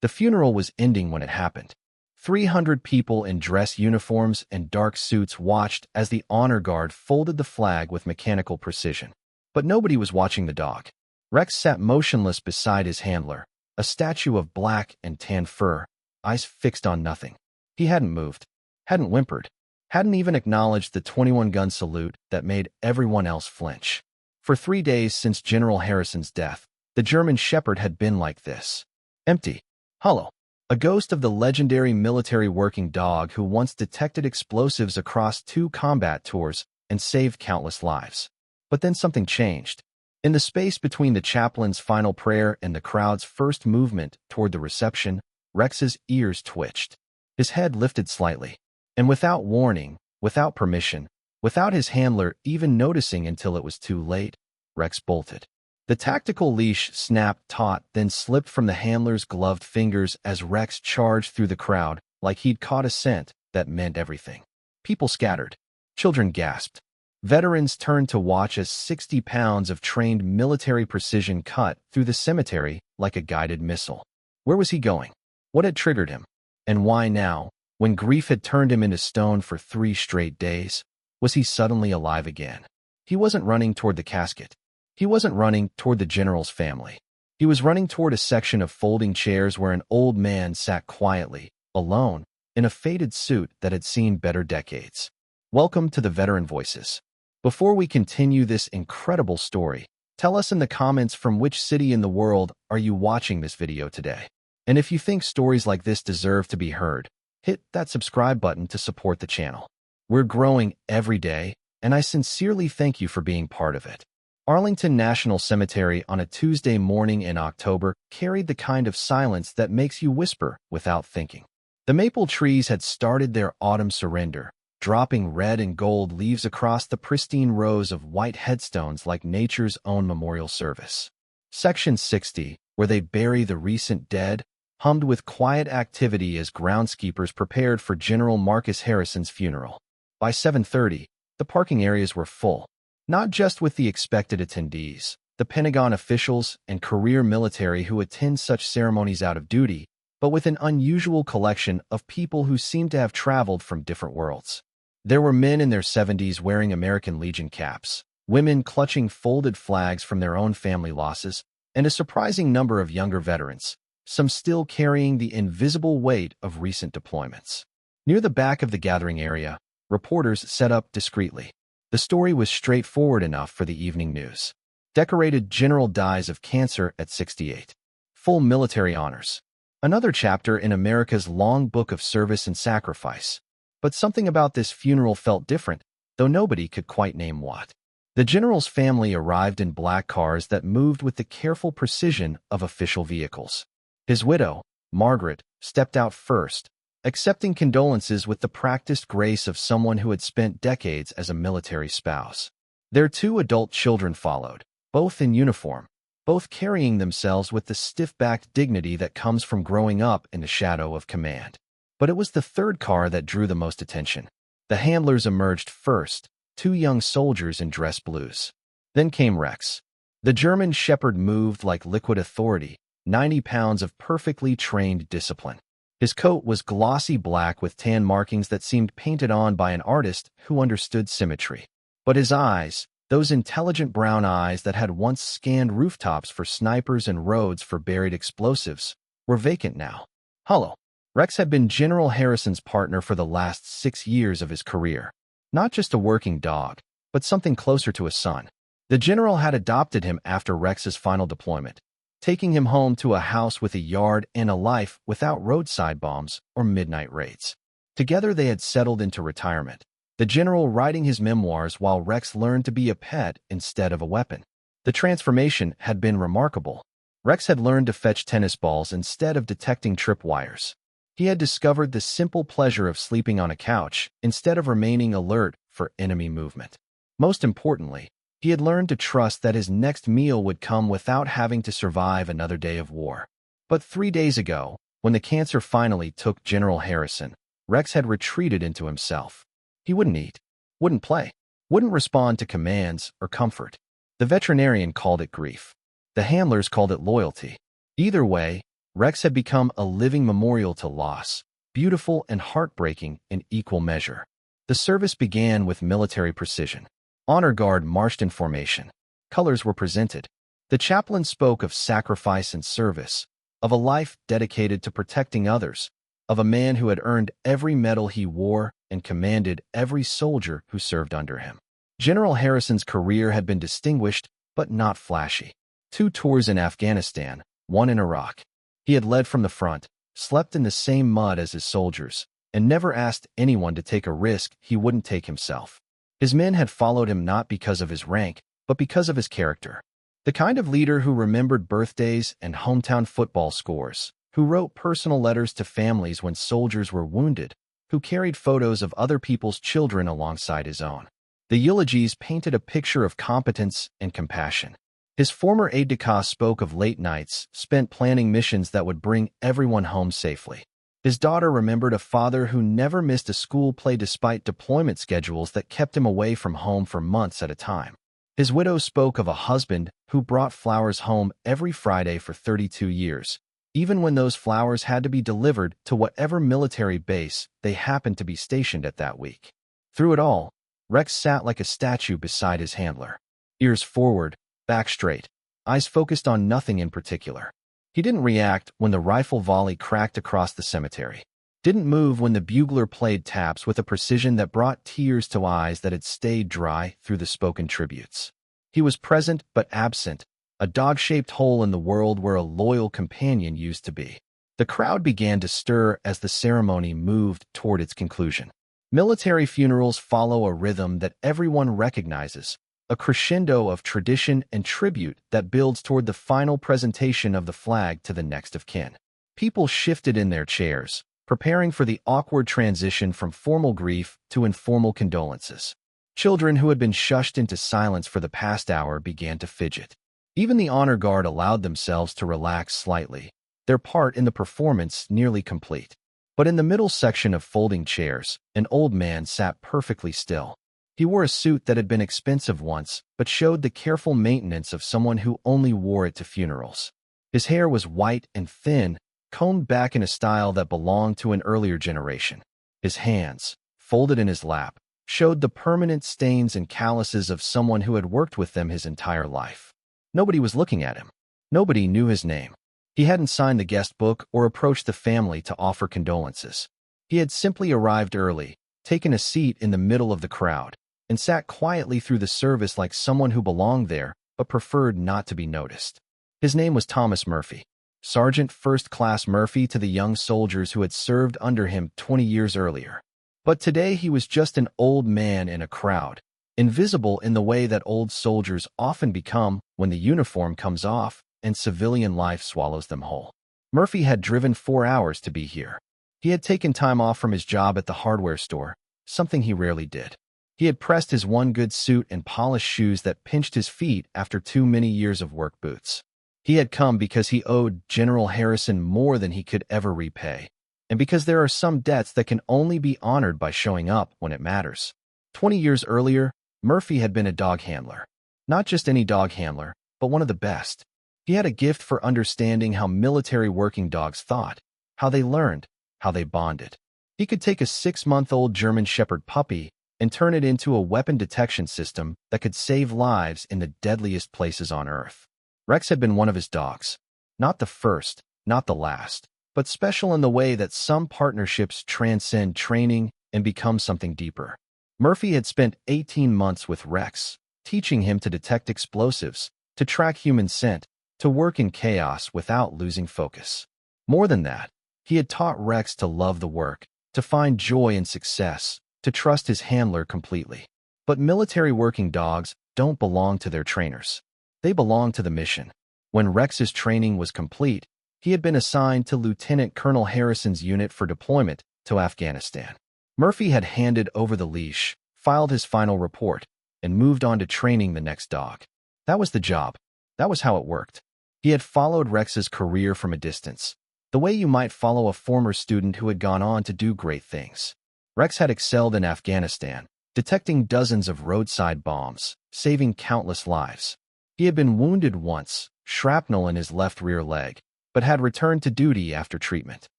The funeral was ending when it happened. 300 people in dress uniforms and dark suits watched as the honor guard folded the flag with mechanical precision. But nobody was watching the dog. Rex sat motionless beside his handler, a statue of black and tan fur, eyes fixed on nothing. He hadn't moved, hadn't whimpered, hadn't even acknowledged the 21-gun salute that made everyone else flinch. For 3 days since General Harrison's death, the German Shepherd had been like this. Empty, hollow, a ghost of the legendary military working dog who once detected explosives across 2 combat tours and saved countless lives. But then something changed. In the space between the chaplain's final prayer and the crowd's first movement toward the reception, Rex's ears twitched. His head lifted slightly. And without warning, without permission, without his handler even noticing until it was too late, Rex bolted. The tactical leash snapped taut, then slipped from the handler's gloved fingers as Rex charged through the crowd like he'd caught a scent that meant everything. People scattered. Children gasped. Veterans turned to watch as 60 pounds of trained military precision cut through the cemetery like a guided missile. Where was he going? What had triggered him? And why now, when grief had turned him into stone for 3 straight days, was he suddenly alive again? He wasn't running toward the casket. He wasn't running toward the general's family. He was running toward a section of folding chairs where an old man sat quietly, alone, in a faded suit that had seen better decades. Welcome to the Veteran Voices. Before we continue this incredible story, tell us in the comments from which city in the world are you watching this video today. And if you think stories like this deserve to be heard, hit that subscribe button to support the channel. We're growing every day, and I sincerely thank you for being part of it. Arlington National Cemetery on a Tuesday morning in October carried the kind of silence that makes you whisper without thinking. The maple trees had started their autumn surrender, dropping red and gold leaves across the pristine rows of white headstones like nature's own memorial service. Section 60, where they bury the recent dead, hummed with quiet activity as groundskeepers prepared for General Marcus Harrison's funeral. By 7:30, the parking areas were full, not just with the expected attendees, the Pentagon officials and career military who attend such ceremonies out of duty, but with an unusual collection of people who seemed to have traveled from different worlds. There were men in their 70s wearing American Legion caps, women clutching folded flags from their own family losses, and a surprising number of younger veterans, some still carrying the invisible weight of recent deployments. Near the back of the gathering area, reporters set up discreetly. The story was straightforward enough for the evening news. Decorated general dies of cancer at 68. Full military honors. Another chapter in America's long book of service and sacrifice. But something about this funeral felt different, though nobody could quite name what. The general's family arrived in black cars that moved with the careful precision of official vehicles. His widow, Margaret, stepped out first, accepting condolences with the practiced grace of someone who had spent decades as a military spouse. Their 2 adult children followed, both in uniform, both carrying themselves with the stiff-backed dignity that comes from growing up in the shadow of command. But it was the 3rd car that drew the most attention. The handlers emerged first, 2 young soldiers in dress blues. Then came Rex. The German Shepherd moved like liquid authority, 90 pounds of perfectly trained discipline. His coat was glossy black with tan markings that seemed painted on by an artist who understood symmetry. But his eyes, those intelligent brown eyes that had once scanned rooftops for snipers and roads for buried explosives, were vacant now. Hollow. Rex had been General Harrison's partner for the last 6 years of his career. Not just a working dog, but something closer to a son. The general had adopted him after Rex's final deployment, taking him home to a house with a yard and a life without roadside bombs or midnight raids. Together they had settled into retirement, the general writing his memoirs while Rex learned to be a pet instead of a weapon. The transformation had been remarkable. Rex had learned to fetch tennis balls instead of detecting tripwires. He had discovered the simple pleasure of sleeping on a couch instead of remaining alert for enemy movement. Most importantly, he had learned to trust that his next meal would come without having to survive another day of war. But 3 days ago, when the cancer finally took General Harrison, Rex had retreated into himself. He wouldn't eat, wouldn't play, wouldn't respond to commands or comfort. The veterinarian called it grief. The handlers called it loyalty. Either way, Rex had become a living memorial to loss, beautiful and heartbreaking in equal measure. The service began with military precision. Honor Guard marched in formation. Colors were presented. The chaplain spoke of sacrifice and service, of a life dedicated to protecting others, of a man who had earned every medal he wore and commanded every soldier who served under him. General Harrison's career had been distinguished, but not flashy. 2 tours in Afghanistan, 1 in Iraq. He had led from the front, slept in the same mud as his soldiers, and never asked anyone to take a risk he wouldn't take himself. His men had followed him not because of his rank, but because of his character. The kind of leader who remembered birthdays and hometown football scores, who wrote personal letters to families when soldiers were wounded, who carried photos of other people's children alongside his own. The eulogies painted a picture of competence and compassion. His former aide-de-camp spoke of late nights spent planning missions that would bring everyone home safely. His daughter remembered a father who never missed a school play despite deployment schedules that kept him away from home for months at a time. His widow spoke of a husband who brought flowers home every Friday for 32 years, even when those flowers had to be delivered to whatever military base they happened to be stationed at that week. Through it all, Rex sat like a statue beside his handler. Ears forward, back straight, eyes focused on nothing in particular. He didn't react when the rifle volley cracked across the cemetery. Didn't move when the bugler played taps with a precision that brought tears to eyes that had stayed dry through the spoken tributes. He was present but absent, a dog-shaped hole in the world where a loyal companion used to be. The crowd began to stir as the ceremony moved toward its conclusion. Military funerals follow a rhythm that everyone recognizes, a crescendo of tradition and tribute that builds toward the final presentation of the flag to the next of kin. People shifted in their chairs, preparing for the awkward transition from formal grief to informal condolences. Children who had been shushed into silence for the past hour began to fidget. Even the honor guard allowed themselves to relax slightly, their part in the performance nearly complete. But in the middle section of folding chairs, an old man sat perfectly still. He wore a suit that had been expensive once, but showed the careful maintenance of someone who only wore it to funerals. His hair was white and thin, combed back in a style that belonged to an earlier generation. His hands, folded in his lap, showed the permanent stains and calluses of someone who had worked with them his entire life. Nobody was looking at him. Nobody knew his name. He hadn't signed the guest book or approached the family to offer condolences. He had simply arrived early, taken a seat in the middle of the crowd, and sat quietly through the service like someone who belonged there but preferred not to be noticed. His name was Thomas Murphy. Sergeant First Class Murphy to the young soldiers who had served under him 20 years earlier. But today he was just an old man in a crowd, invisible in the way that old soldiers often become when the uniform comes off and civilian life swallows them whole. Murphy had driven 4 hours to be here. He had taken time off from his job at the hardware store, something he rarely did. He had pressed his one good suit and polished shoes that pinched his feet after too many years of work boots. He had come because he owed General Harrison more than he could ever repay, and because there are some debts that can only be honored by showing up when it matters. 20 years earlier, Murphy had been a dog handler. Not just any dog handler, but one of the best. He had a gift for understanding how military working dogs thought, how they learned, how they bonded. He could take a 6-month-old German Shepherd puppy and turn it into a weapon detection system that could save lives in the deadliest places on Earth. Rex had been one of his dogs. Not the first, not the last, but special in the way that some partnerships transcend training and become something deeper. Murphy had spent 18 months with Rex, teaching him to detect explosives, to track human scent, to work in chaos without losing focus. More than that, he had taught Rex to love the work, to find joy in success, to trust his handler completely. But military working dogs don't belong to their trainers. They belong to the mission. When Rex's training was complete, he had been assigned to Lieutenant Colonel Harrison's unit for deployment to Afghanistan. Murphy had handed over the leash, filed his final report, and moved on to training the next dog. That was the job. That was how it worked. He had followed Rex's career from a distance, the way you might follow a former student who had gone on to do great things. Rex had excelled in Afghanistan, detecting dozens of roadside bombs, saving countless lives. He had been wounded once, shrapnel in his left rear leg, but had returned to duty after treatment.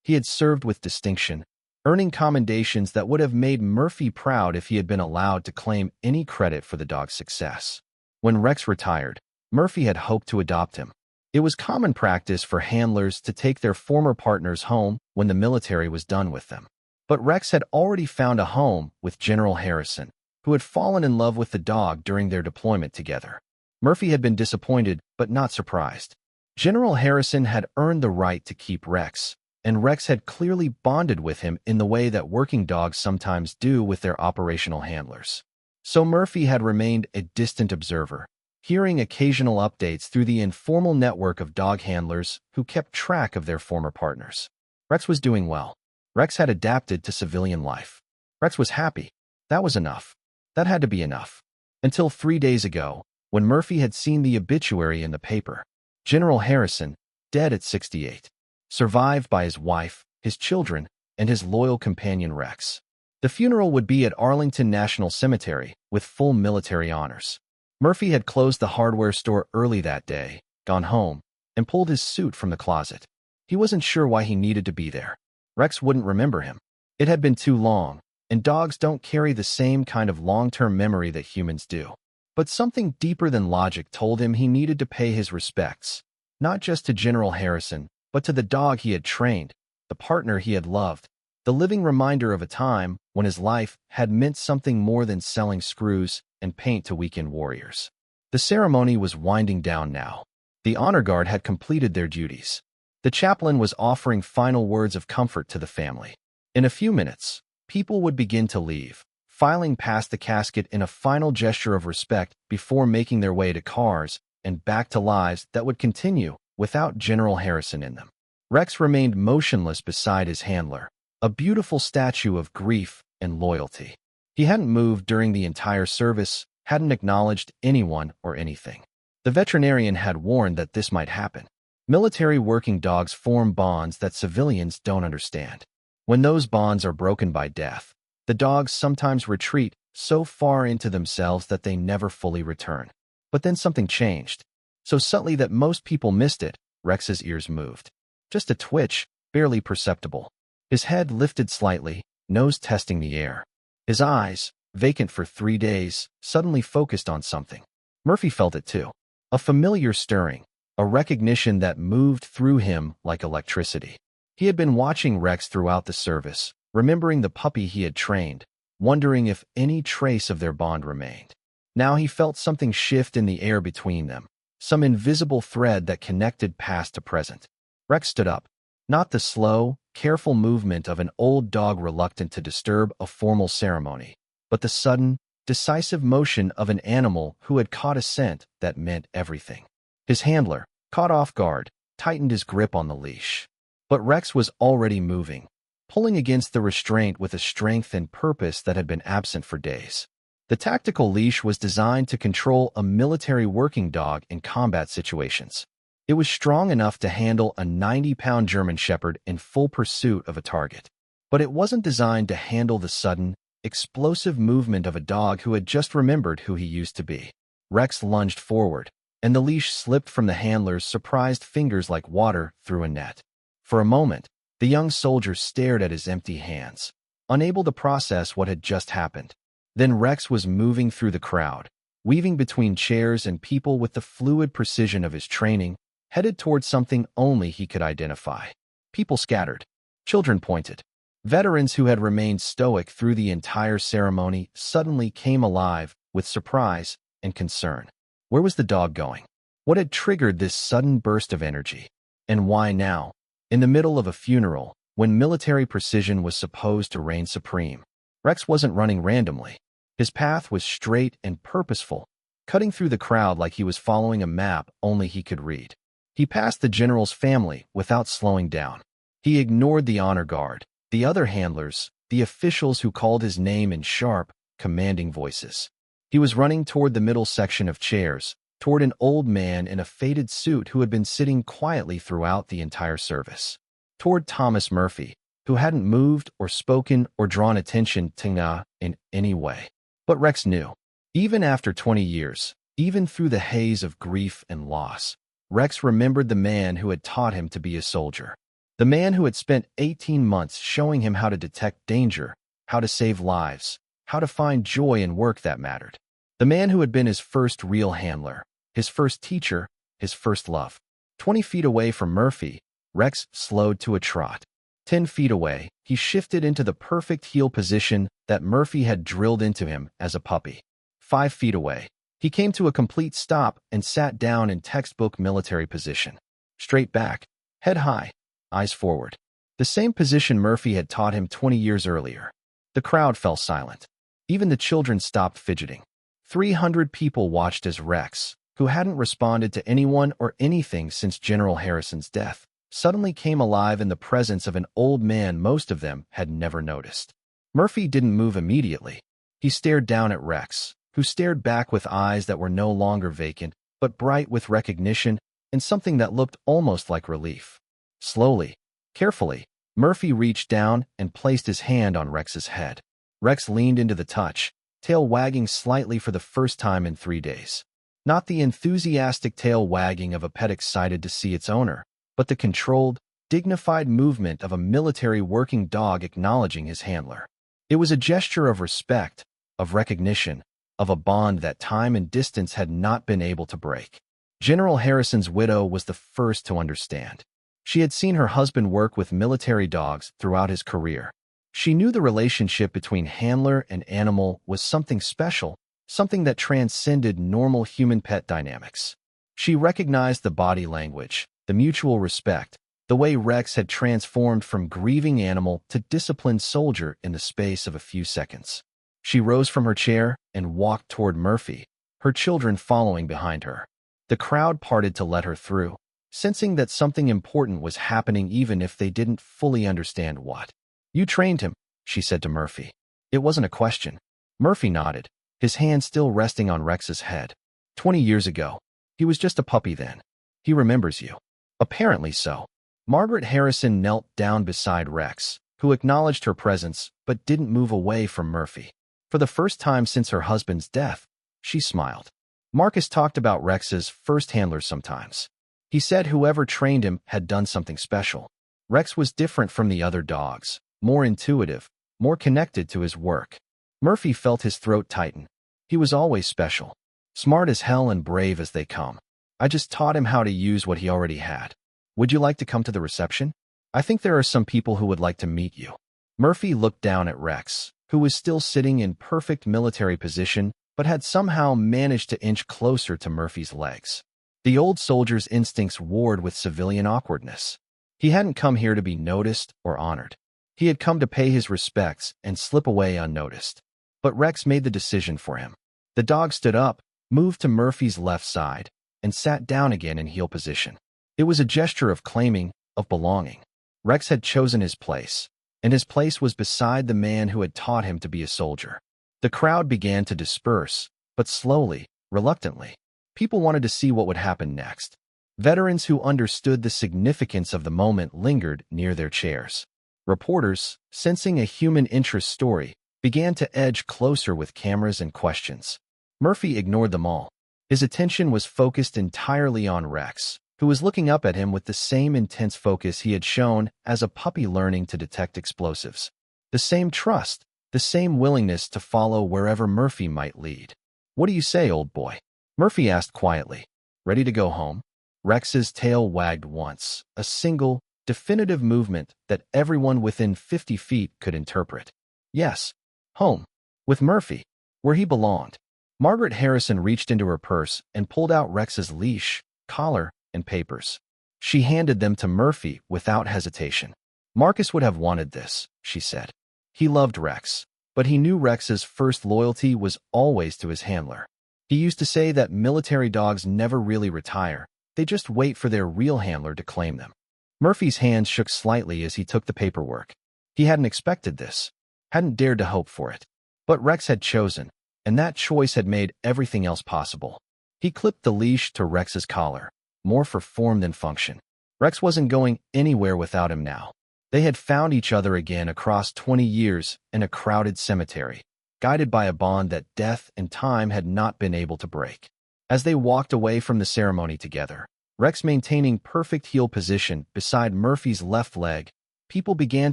He had served with distinction, earning commendations that would have made Murphy proud if he had been allowed to claim any credit for the dog's success. When Rex retired, Murphy had hoped to adopt him. It was common practice for handlers to take their former partners home when the military was done with them. But Rex had already found a home with General Harrison, who had fallen in love with the dog during their deployment together. Murphy had been disappointed, but not surprised. General Harrison had earned the right to keep Rex, and Rex had clearly bonded with him in the way that working dogs sometimes do with their operational handlers. So Murphy had remained a distant observer, hearing occasional updates through the informal network of dog handlers who kept track of their former partners. Rex was doing well. Rex had adapted to civilian life. Rex was happy. That was enough. That had to be enough. Until 3 days ago, when Murphy had seen the obituary in the paper. General Harrison, dead at 68, survived by his wife, his children, and his loyal companion Rex. The funeral would be at Arlington National Cemetery with full military honors. Murphy had closed the hardware store early that day, gone home, and pulled his suit from the closet. He wasn't sure why he needed to be there. Rex wouldn't remember him. It had been too long, and dogs don't carry the same kind of long-term memory that humans do. But something deeper than logic told him he needed to pay his respects, not just to General Harrison, but to the dog he had trained, the partner he had loved, the living reminder of a time when his life had meant something more than selling screws and paint to weekend warriors. The ceremony was winding down now. The honor guard had completed their duties. The chaplain was offering final words of comfort to the family. In a few minutes, people would begin to leave, filing past the casket in a final gesture of respect before making their way to cars and back to lives that would continue without General Harrison in them. Rex remained motionless beside his handler, a beautiful statue of grief and loyalty. He hadn't moved during the entire service, hadn't acknowledged anyone or anything. The veterinarian had warned that this might happen. Military working dogs form bonds that civilians don't understand. When those bonds are broken by death, the dogs sometimes retreat so far into themselves that they never fully return. But then something changed. So subtly that most people missed it, Rex's ears moved. Just a twitch, barely perceptible. His head lifted slightly, nose testing the air. His eyes, vacant for 3 days, suddenly focused on something. Murphy felt it too. A familiar stirring, a recognition that moved through him like electricity. He had been watching Rex throughout the service, remembering the puppy he had trained, wondering if any trace of their bond remained. Now he felt something shift in the air between them, some invisible thread that connected past to present. Rex stood up, not the slow, careful movement of an old dog reluctant to disturb a formal ceremony, but the sudden, decisive motion of an animal who had caught a scent that meant everything. His handler, caught off guard, tightened his grip on the leash. But Rex was already moving, pulling against the restraint with a strength and purpose that had been absent for days. The tactical leash was designed to control a military working dog in combat situations. It was strong enough to handle a 90-pound German Shepherd in full pursuit of a target. But it wasn't designed to handle the sudden, explosive movement of a dog who had just remembered who he used to be. Rex lunged forward, and the leash slipped from the handler's surprised fingers like water through a net. For a moment, the young soldier stared at his empty hands, unable to process what had just happened. Then Rex was moving through the crowd, weaving between chairs and people with the fluid precision of his training, headed toward something only he could identify. People scattered. Children pointed. Veterans who had remained stoic through the entire ceremony suddenly came alive with surprise and concern. Where was the dog going? What had triggered this sudden burst of energy? And why now, in the middle of a funeral, when military precision was supposed to reign supreme? Rex wasn't running randomly. His path was straight and purposeful, cutting through the crowd like he was following a map only he could read. He passed the general's family without slowing down. He ignored the honor guard, the other handlers, the officials who called his name in sharp, commanding voices. He was running toward the middle section of chairs, toward an old man in a faded suit who had been sitting quietly throughout the entire service. Toward Thomas Murphy, who hadn't moved or spoken or drawn attention to Nga in any way. But Rex knew. Even after 20 years, even through the haze of grief and loss, Rex remembered the man who had taught him to be a soldier. The man who had spent 18 months showing him how to detect danger, how to save lives, how to find joy in work that mattered. The man who had been his first real handler, his first teacher, his first love. 20 feet away from Murphy, Rex slowed to a trot. 10 feet away, he shifted into the perfect heel position that Murphy had drilled into him as a puppy. 5 feet away, he came to a complete stop and sat down in textbook military position. Straight back, head high, eyes forward. The same position Murphy had taught him 20 years earlier. The crowd fell silent. Even the children stopped fidgeting. 300 people watched as Rex, who hadn't responded to anyone or anything since General Harrison's death, suddenly came alive in the presence of an old man most of them had never noticed. Murphy didn't move immediately. He stared down at Rex, who stared back with eyes that were no longer vacant, but bright with recognition and something that looked almost like relief. Slowly, carefully, Murphy reached down and placed his hand on Rex's head. Rex leaned into the touch, tail wagging slightly for the first time in 3 days. Not the enthusiastic tail wagging of a pet excited to see its owner, but the controlled, dignified movement of a military working dog acknowledging his handler. It was a gesture of respect, of recognition, of a bond that time and distance had not been able to break. General Harrison's widow was the first to understand. She had seen her husband work with military dogs throughout his career. She knew the relationship between handler and animal was something special, something that transcended normal human-pet dynamics. She recognized the body language, the mutual respect, the way Rex had transformed from grieving animal to disciplined soldier in the space of a few seconds. She rose from her chair and walked toward Murphy, her children following behind her. The crowd parted to let her through, sensing that something important was happening even if they didn't fully understand what. "You trained him," she said to Murphy. It wasn't a question. Murphy nodded, his hand still resting on Rex's head. 20 years ago. He was just a puppy then. He remembers you. Apparently so. Margaret Harrison knelt down beside Rex, who acknowledged her presence but didn't move away from Murphy. For the first time since her husband's death, she smiled. Marcus talked about Rex's first handlers sometimes. He said whoever trained him had done something special. Rex was different from the other dogs, more intuitive, more connected to his work. Murphy felt his throat tighten. He was always special. Smart as hell and brave as they come. I just taught him how to use what he already had. Would you like to come to the reception? I think there are some people who would like to meet you. Murphy looked down at Rex, who was still sitting in perfect military position, but had somehow managed to inch closer to Murphy's legs. The old soldier's instincts warred with civilian awkwardness. He hadn't come here to be noticed or honored. He had come to pay his respects and slip away unnoticed. But Rex made the decision for him. The dog stood up, moved to Murphy's left side, and sat down again in heel position. It was a gesture of claiming, of belonging. Rex had chosen his place, and his place was beside the man who had taught him to be a soldier. The crowd began to disperse, but slowly, reluctantly. People wanted to see what would happen next. Veterans who understood the significance of the moment lingered near their chairs. Reporters, sensing a human interest story, began to edge closer with cameras and questions. Murphy ignored them all. His attention was focused entirely on Rex, who was looking up at him with the same intense focus he had shown as a puppy learning to detect explosives. The same trust, the same willingness to follow wherever Murphy might lead. "What do you say, old boy?" Murphy asked quietly. "Ready to go home?" Rex's tail wagged once, a single, definitive movement that everyone within 50 feet could interpret. Yes, home. With Murphy, where he belonged. Margaret Harrison reached into her purse and pulled out Rex's leash, collar, and papers. She handed them to Murphy without hesitation. "Marcus would have wanted this," she said. He loved Rex, but he knew Rex's first loyalty was always to his handler. He used to say that military dogs never really retire, they just wait for their real handler to claim them. Murphy's hands shook slightly as he took the paperwork. He hadn't expected this, hadn't dared to hope for it. But Rex had chosen, and that choice had made everything else possible. He clipped the leash to Rex's collar, more for form than function. Rex wasn't going anywhere without him now. They had found each other again across 20 years in a crowded cemetery, guided by a bond that death and time had not been able to break. As they walked away from the ceremony together, Rex maintaining perfect heel position beside Murphy's left leg, people began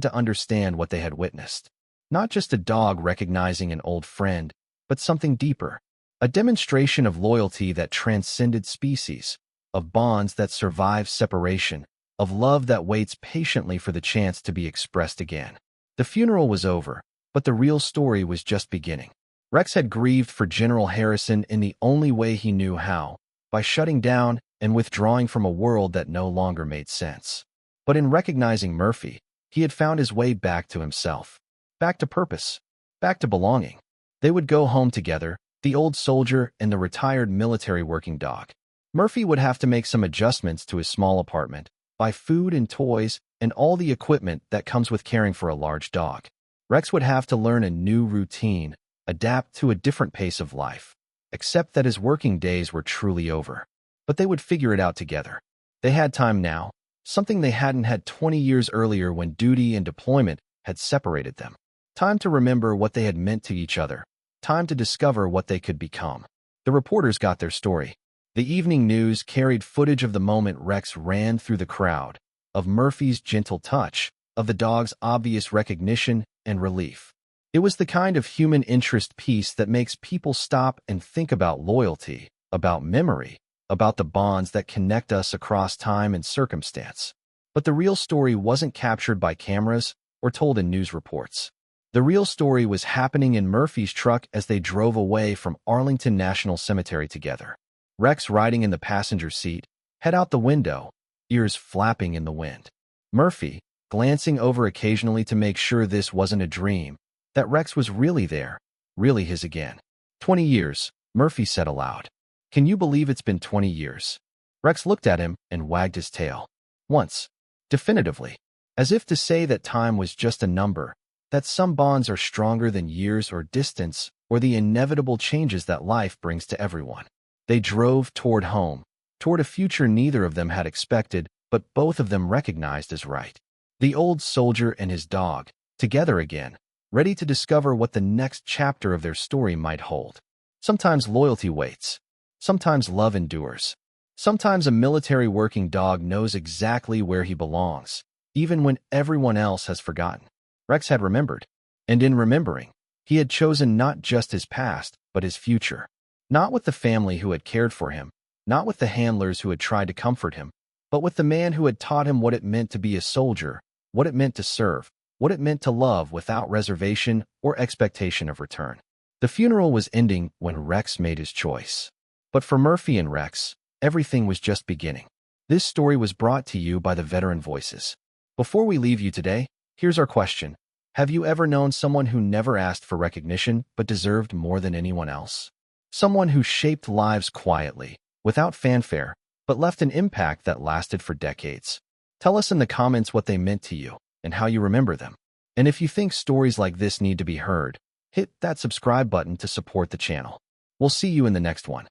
to understand what they had witnessed. Not just a dog recognizing an old friend, but something deeper. A demonstration of loyalty that transcended species, of bonds that survive separation, of love that waits patiently for the chance to be expressed again. The funeral was over, but the real story was just beginning. Rex had grieved for General Harrison in the only way he knew how, by shutting down and withdrawing from a world that no longer made sense. But in recognizing Murphy, he had found his way back to himself, back to purpose, back to belonging. They would go home together, the old soldier and the retired military working dog. Murphy would have to make some adjustments to his small apartment, buy food and toys and all the equipment that comes with caring for a large dog. Rex would have to learn a new routine, adapt to a different pace of life, accept that his working days were truly over. But they would figure it out together. They had time now, something they hadn't had 20 years earlier when duty and deployment had separated them. Time to remember what they had meant to each other. Time to discover what they could become. The reporters got their story. The evening news carried footage of the moment Rex ran through the crowd, of Murphy's gentle touch, of the dog's obvious recognition and relief. It was the kind of human interest piece that makes people stop and think about loyalty, about memory, about the bonds that connect us across time and circumstance. But the real story wasn't captured by cameras or told in news reports. The real story was happening in Murphy's truck as they drove away from Arlington National Cemetery together. Rex riding in the passenger seat, head out the window, ears flapping in the wind. Murphy, glancing over occasionally to make sure this wasn't a dream, that Rex was really there, really his again. 20 years, Murphy said aloud. Can you believe it's been 20 years? Rex looked at him and wagged his tail. Once. Definitively. As if to say that time was just a number, that some bonds are stronger than years or distance or the inevitable changes that life brings to everyone. They drove toward home, toward a future neither of them had expected, but both of them recognized as right. The old soldier and his dog, together again, ready to discover what the next chapter of their story might hold. Sometimes loyalty waits. Sometimes love endures. Sometimes a military working dog knows exactly where he belongs, even when everyone else has forgotten. Rex had remembered, and in remembering, he had chosen not just his past, but his future. Not with the family who had cared for him, not with the handlers who had tried to comfort him, but with the man who had taught him what it meant to be a soldier, what it meant to serve, what it meant to love without reservation or expectation of return. The funeral was ending when Rex made his choice. But for Murphy and Rex, everything was just beginning. This story was brought to you by the Veteran Voices. Before we leave you today, here's our question. Have you ever known someone who never asked for recognition but deserved more than anyone else? Someone who shaped lives quietly, without fanfare, but left an impact that lasted for decades. Tell us in the comments what they meant to you and how you remember them. And if you think stories like this need to be heard, hit that subscribe button to support the channel. We'll see you in the next one.